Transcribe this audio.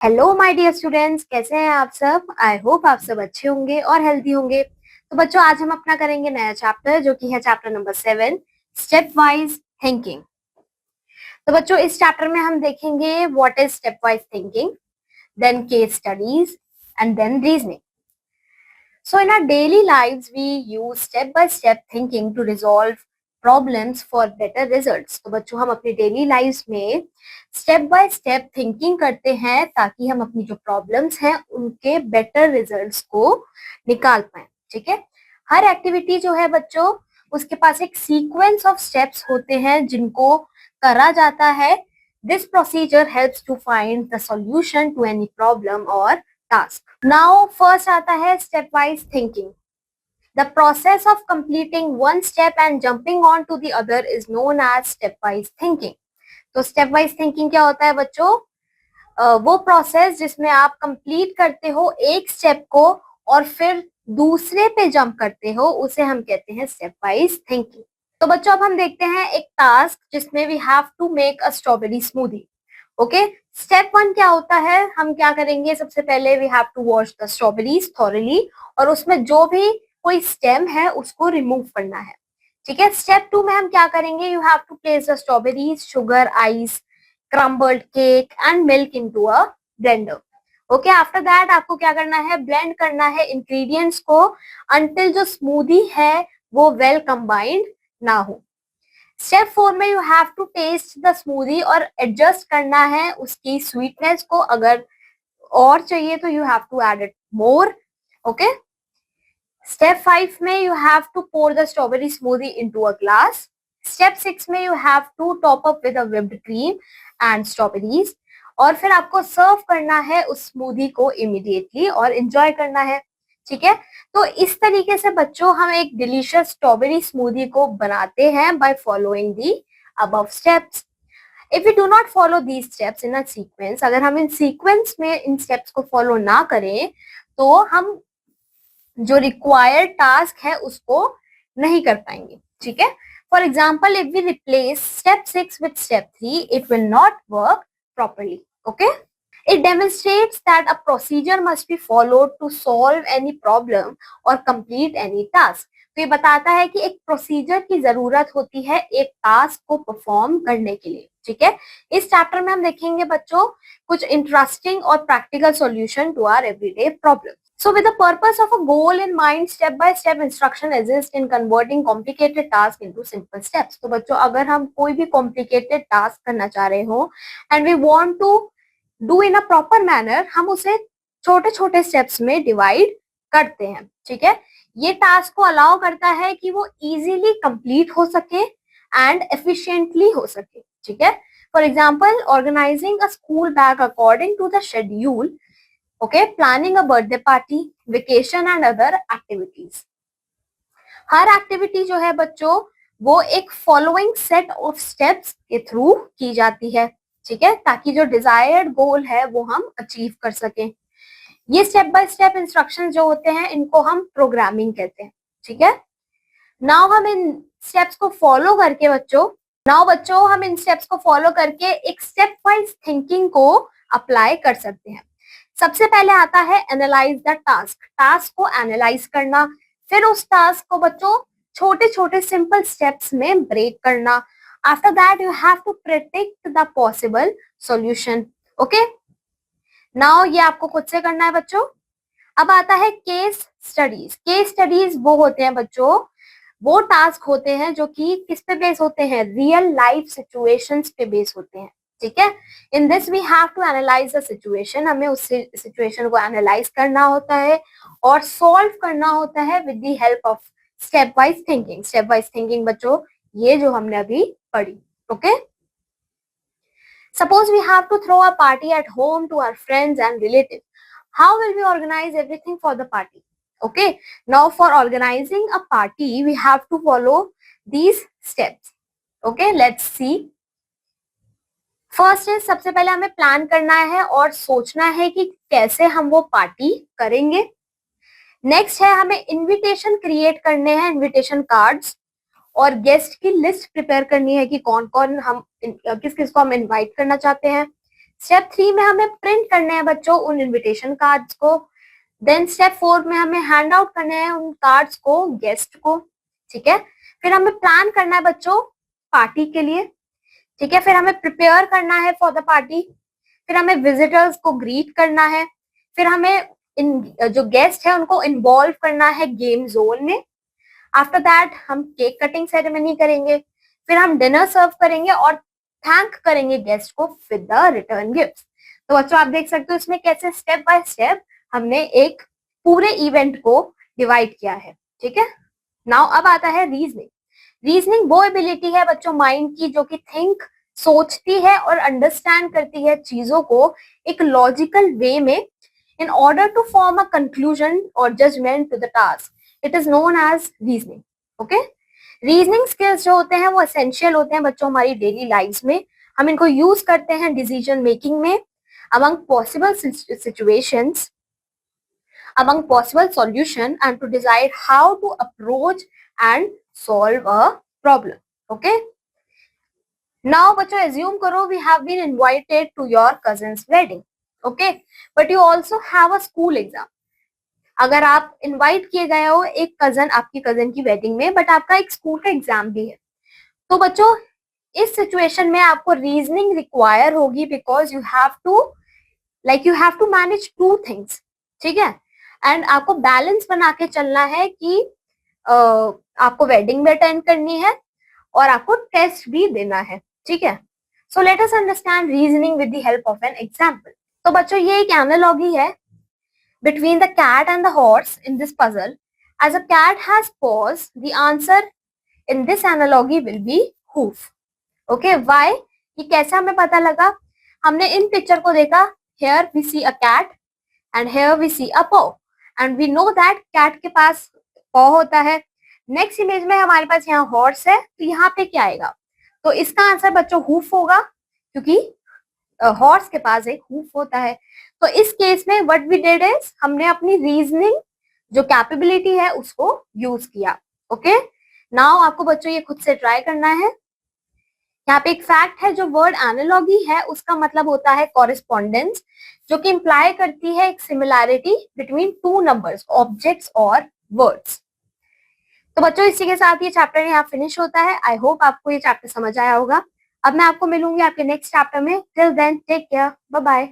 Hello my dear students, कैसे हैं आप सब। आई होप आप सब अच्छे होंगे और हेल्दी होंगे। तो बच्चों, आज हम अपना करेंगे नया चैप्टर जो कि है chapter number 7, step wise thinking. तो बच्चों, इस चैप्टर में हम देखेंगे what is step wise thinking, then case studies and then reasoning. So in our daily lives, we use step-by-step thinking to resolve problems for better results. तो बच्चों, हम अपनी डेली लाइफ्स में स्टेप बाय स्टेप थिंकिंग करते हैं ताकि हम अपनी जो प्रॉब्लम्स हैं उनके बेटर रिजल्ट्स को निकाल पाए। ठीक है। हर एक्टिविटी जो है बच्चों, उसके पास एक सीक्वेंस ऑफ स्टेप्स होते हैं जिनको करा जाता है। This procedure helps to find the solution to any problem और टास्क। नाउ फर्स्ट आता है step wise thinking. The process of completing one step and jumping on to the other is known as step wise thinking. तो step wise thinking क्या होता है बच्चों? वो process जिसमें आप कंप्लीट करते हो एक स्टेप को और फिर दूसरे पे जंप करते हो, उसे हम कहते हैं स्टेप वाइज थिंकिंग। तो बच्चों, अब हम देखते हैं एक टास्क जिसमें we have to make a strawberry smoothie. Okay, step 1 क्या होता है? हम क्या करेंगे, सबसे पहले we have to wash the strawberries thoroughly और उसमें जो भी कोई स्टेम है उसको रिमूव करना है। ठीक है। स्टेप 2 में हम क्या करेंगे, you have to place the strawberries, sugar, ice, crumbled cake and milk into a blender. Okay, after that आपको क्या करना है, ब्लेंड करना है इंग्रेडिएंट्स को अंटिल जो स्मूदी है वो वेल कंबाइंड ना हो। स्टेप 4 में you have to taste the smoothie और एडजस्ट करना है उसकी स्वीटनेस को। अगर और चाहिए तो you have to add it more. Okay. Step 5 में you have to pour the strawberry smoothie into a glass. Step 6 में you have to top up with a whipped cream and strawberries और फिर आपको सर्व करना है उस स्मूदी को immediately और एंजॉय करना है। ठीक है। तो इस तरीके से बच्चों हम एक डिलीशियस स्ट्रॉबेरी स्मूदी को बनाते हैं by following the above steps. If you do not follow these steps in a sequence, अगर हम इन सीक्वेंस में इन स्टेप्स को फॉलो ना करें तो हम जो रिक्वायर्ड टास्क है उसको नहीं कर पाएंगे। ठीक है। For example, if we replace step 6 with step 3, it will not work properly. Okay. It demonstrates that a procedure must be followed to solve any problem or complete any task. तो ये बताता है कि एक प्रोसीजर की जरूरत होती है एक टास्क को परफॉर्म करने के लिए। ठीक है। इस चैप्टर में हम देखेंगे बच्चों कुछ इंटरेस्टिंग और practical solution to our everyday problem. So with the purpose of a goal in mind, step-by-step instruction exists in converting complicated tasks into simple steps. तो बच्चों, अगर हम कोई भी complicated task करना चाह रहे हो and we want to do in a proper manner, हम उसे छोटे छोटे स्टेप्स में डिवाइड करते हैं। ठीक है। ये टास्क को अलाउ करता है कि वो इजीली कंप्लीट हो सके एंड एफिशिएंटली हो सके। ठीक है। For example, organising a school bag according to the schedule, okay, planning a birthday party, vacation and other activities. हर एक्टिविटी जो है बच्चों वो एक फॉलोइंग सेट ऑफ स्टेप्स के थ्रू की जाती है। ठीक है, ताकि जो डिजायर्ड गोल है वो हम अचीव कर सकें। ये स्टेप बाय स्टेप इंस्ट्रक्शन जो होते हैं इनको हम प्रोग्रामिंग कहते हैं। ठीक है। नाउ हम इन स्टेप्स को फॉलो करके बच्चों हम इन स्टेप्स को फॉलो करके एक स्टेप वाइज थिंकिंग को अप्लाई कर सकते हैं। सबसे पहले आता है एनालाइज द टास्क। टास्क को एनालाइज करना, फिर उस टास्क को बच्चों छोटे छोटे सिंपल स्टेप्स में ब्रेक करना। After that you have to predict the possible solution. Okay. Now ये आपको खुद से करना है बच्चों। अब आता है केस स्टडीज। केस स्टडीज वो होते हैं बच्चों, वो टास्क होते हैं जो कि किस पे बेस होते हैं, रियल लाइफ सिचुएशंस पे बेस होते हैं। ठीक है। In this we have to analyse the situation. हमें उस सिचुएशन को एनालाइज करना होता है और सॉल्व करना होता है with the help of step wise thinking. Step wise thinking बच्चों ये जो हमने अभी पढ़ी। Okay. Suppose we have to throw a party at home to our friends and relatives. How will we organize everything for the party? Okay. Now for organizing a party, we have to follow these steps. Okay. Let's see. First is, सबसे पहले हमें plan करना है और सोचना है कि कैसे हम वो पार्टी करेंगे। नेक्स्ट है हमें इनविटेशन क्रिएट करने हैं, इनविटेशन कार्ड्स, और गेस्ट की लिस्ट प्रिपेयर करनी है कि कौन कौन हम किस किस को हम इनवाइट करना चाहते हैं। स्टेप 3 में हमें प्रिंट करने हैं बच्चों उन इनविटेशन कार्ड्स को। देन स्टेप 4 में हमें हैंड आउट करने हैं उन कार्ड्स को गेस्ट को, ठीक है। फिर हमें प्लान करना है बच्चों पार्टी के लिए, ठीक है। फिर हमें प्रिपेयर करना है फॉर द पार्टी। फिर हमें विजिटर्स को ग्रीट करना है। फिर हमें इन जो गेस्ट है उनको इन्वॉल्व करना है गेम जोन में। आफ्टर दैट हम केक कटिंग सेरेमनी करेंगे। फिर हम डिनर सर्व करेंगे और थैंक करेंगे गेस्ट को विद द रिटर्न गिफ्ट। तो बच्चों आप देख सकते हो इसमें कैसे स्टेप बाय स्टेप हमने एक पूरे इवेंट को डिवाइड किया है, ठीक है। नाउ अब आता है रीजनिंग। रीजनिंग वो एबिलिटी है बच्चों माइंड की जो कि थिंक सोचती है और अंडरस्टैंड करती है चीजों को एक लॉजिकल वे में in order to form a conclusion or judgment to the task. It is known as reasoning. Okay? Reasoning skills जो होते हैं वो एसेंशियल होते हैं बच्चों हमारी डेली लाइफ में। हम इनको यूज करते हैं डिसीजन मेकिंग में, among possible situations, among possible solution and to decide how to approach and solve a problem. Okay? Now बच्चों assume करो we have been invited to your cousin's wedding. Okay, but you also have a school exam. अगर आप invite किए गए हो एक cousin, आपकी cousin की वेडिंग में, बट आपका एक स्कूल का एग्जाम भी है, तो बच्चों इस सिचुएशन में आपको रीजनिंग रिक्वायर होगी because you have to manage two things, ठीक है। एंड आपको बैलेंस बना के चलना है कि आपको वेडिंग भी अटेंड करनी है और आपको टेस्ट भी देना है, ठीक है। So let us understand reasoning with the help of an example. तो बच्चों ये एक एनालॉजी है between the cat and the horse in this puzzle. As a cat has paws, the answer in this analogy will be hoof. Okay, why? ये कैसे हमें पता लगा? हमने इन पिक्चर को देखा, here we see a cat and here we see a paw and we know that cat के पास paw होता है। नेक्स्ट इमेज में हमारे पास यहाँ हॉर्स है, तो यहाँ पे क्या आएगा? तो इसका आंसर बच्चों हूफ होगा क्योंकि हॉर्स के पास एक हूफ होता है। तो इस केस में व्हाट वी डिड इज हमने अपनी रीजनिंग जो कैपेबिलिटी है उसको यूज किया। ओके, नाउ आपको बच्चों ये खुद से ट्राई करना है। यहाँ पे एक फैक्ट है, जो वर्ड एनालॉगी है उसका मतलब होता है कॉरेस्पॉन्डेंस, जो कि इंप्लाई करती है एक similarity between two numbers, objects और वर्ड्स। तो बच्चों इसी के साथ ये चैप्टर यहाँ फिनिश होता है। आई होप आपको ये चैप्टर समझ आया होगा। अब मैं आपको मिलूंगी आपके नेक्स्ट चैप्टर में। Till then take care, bye bye.